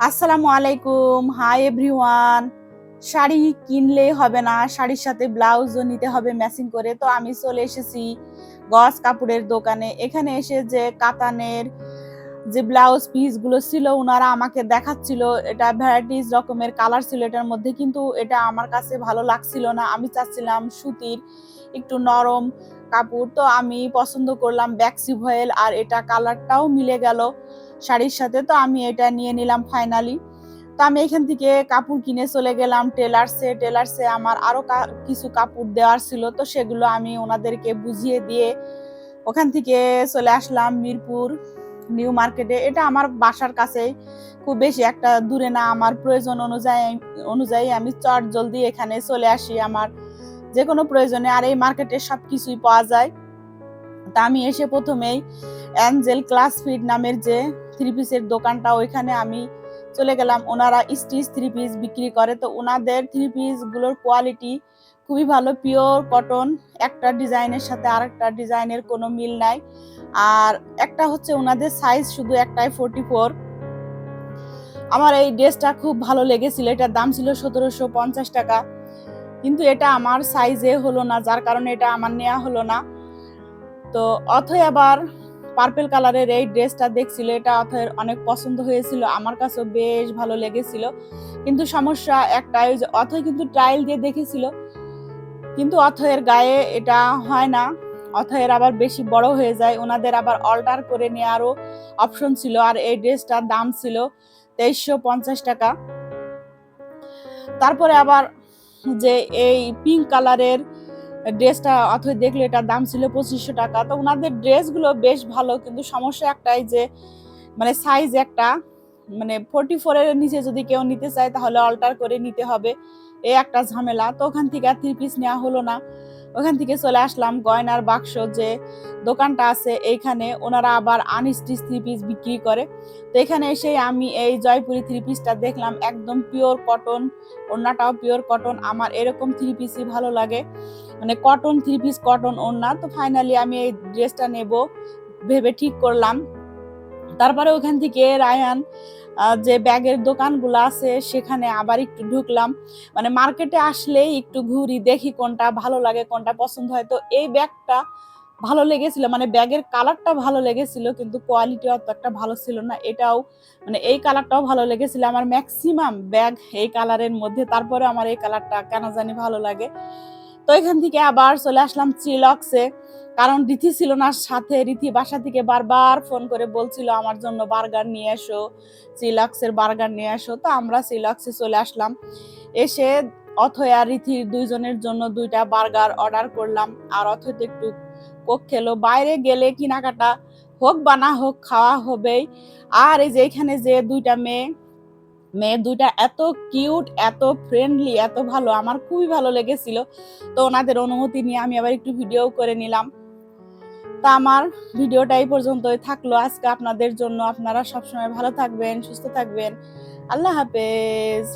আসসালামু আলাইকুম। Hi everyone. Sari কিনলেই হবে না, শাড়ির সাথে ব্লাউজও নিতে হবে ম্যাচিং করে। তো আমি চলে এসেছি গজ কাপড়ের দোকানে। এখানে এসে যে কাতানের যে ব্লাউজ পিসগুলো ছিল ওনারা আমাকে দেখাচ্ছিল, এটা ভ্যারাইটিস রকমের কালার ছিল এটার মধ্যে, কিন্তু এটা আমার কাছে ভালো লাগছিল না। আমি চাচ্ছিলাম সুতির একটু নরম কাপড়। তো আমি পছন্দ করলাম ব্যাক্সি ভয়েল, আর এটা কালারটাও মিলে গেল শাড়ির সাথে। তো আমি এটা নিয়ে নিলাম ফাইনালি। তো আমি এখান থেকে কাপড় কিনে চলে গেলাম টেলার্সে আমার আরো কিছু কাপড় দেওয়ার ছিল, তো সেগুলো আমি ওনাদেরকে বুঝিয়ে দিয়ে ওখান থেকে চলে আসলাম মিরপুর নিউ মার্কেটে। এটা আমার বাসার কাছেই, খুব বেশি একটা দূরে না। আমার প্রয়োজন অনুযায়ী আমি চট জলদি এখানে চলে আসি আমার যে কোনো প্রয়োজনে। আর এই মার্কেটে সবকিছুই পাওয়া যায়। তা আমি এসে প্রথমেই অ্যাঞ্জেল ক্লাস ফিট নামের যে থ্রি পিসের দোকানটা, ওইখানে আমি চলে গেলাম। ওনারা স্টিচ থ্রি পিস বিক্রি করে। তো ওনাদের থ্রি পিসগুলোর কোয়ালিটি খুবই ভালো, পিওর কটন। একটা ডিজাইনের সাথে আরেকটা ডিজাইনের কোনো মিল নাই। আর একটা হচ্ছে ওনাদের সাইজ শুধু একটাই 44। আমার এই ড্রেসটা খুব ভালো লেগেছিল। এটার দাম ছিল 1750 টাকা, কিন্তু এটা আমার সাইজে হলো না, যার কারণে এটা আমার নেওয়া হলো না। তো অথই আবার পার্পল কালারের এই ড্রেসটা দেখছিল, এটা অথয়ের অনেক পছন্দ হয়েছিল, আমার কাছেও বেশ ভালো লেগেছিল। কিন্তু সমস্যা একটাই যে অথই কিন্তু ট্রায়াল দিয়ে দেখেছিল, কিন্তু অথয়ের গায়ে এটা হয় না। অথয়ের আবার বেশি বড় হয়ে যায়, ওনাদের আবার অল্টার করে নেওয়ারও অপশন ছিল। আর এই ড্রেসটার দাম ছিল 2350 টাকা। তারপরে আবার যে এই পিঙ্ক কালারের ড্রেসটা অথই দেখলে এটার দাম ছিল 2500 টাকা। তো ওনাদের ড্রেসগুলো বেশ ভালো, কিন্তু সমস্যা একটাই যে মানে সাইজ একটা, মানে 44 এর নিচে যদি কেউ নিতে চায় তাহলে অল্টার করে নিতে হবে, এই একটা ঝামেলা। তো ওখান থেকে আর থ্রি পিস নেওয়া হলো না। ওখান থেকে চলে আসলাম গয়নার বাক্স যে দোকানটা আছে, এইখানে ওনারা আবার আনস্টিচ থ্রি পিস বিক্রি করে। তো এখানে এসে আমি এই জয়পুরি থ্রি পিসটা দেখলাম, একদম পিওর কটন, ওড়নাটাও পিওর কটন। আমার এরকম থ্রি পিসই ভালো লাগে, মানে কটন থ্রি পিস, কটন ওড়না। তো ফাইনালি আমি এই ড্রেসটা নেব ভেবে ঠিক করলাম। তারপরে ওখান থেকে রায়ান যে ব্যাগের দোকানগুলো আছে সেখানে আবার একটু ঢুকলাম। মানে মার্কেটে আসলেই একটু ঘুরি, দেখি কোনটা ভালো লাগে, কোনটা পছন্দ হয়। তো এই ব্যাগটা ভালো লেগেছিল, মানে ব্যাগের কালারটা ভালো লেগেছিল, কিন্তু কোয়ালিটি অত একটা ভালো ছিল না। এটাও মানে এই কালারটাও ভালো লেগেছিল। আমার ম্যাক্সিমাম ব্যাগ এই কালারের মধ্যে, তারপরে আমার এই কালারটা কেন জানি ভালো লাগে। তো এখান থেকে আবার চলে আসলাম চিলক্সে, কারণ রিথি ছিল না সাথে। রিথি বাসা থেকে বারবার ফোন করে বলছিল আমার জন্য বার্গার নিয়ে এসো, চিলক্সের বার্গার নিয়ে এসো। তো আমরা চিলক্সে চলে আসলাম। এসে অথয় আর রিথির দুইজনের জন্য 2টা বার্গার অর্ডার করলাম। আর অথয় তো একটু কোক খেলো। বাইরে গেলে কেনাকাটা হোক বা না হোক, খাওয়া হবেই। আর এই যে এখানে যে 2টা মেয়ে মেয়ে 2টা এত কিউট, এত ফ্রেন্ডলি, এত ভালো, আমার খুবই ভালো লেগেছিল। তো ওনাদের অনুমতি নিয়ে আমি আবার একটু ভিডিও করে নিলাম। তা আমার ভিডিওটা এই পর্যন্তই থাকলো আজকে আপনাদের জন্য। আপনারা সবসময় ভালো থাকবেন, সুস্থ থাকবেন। আল্লাহ হাফেজ।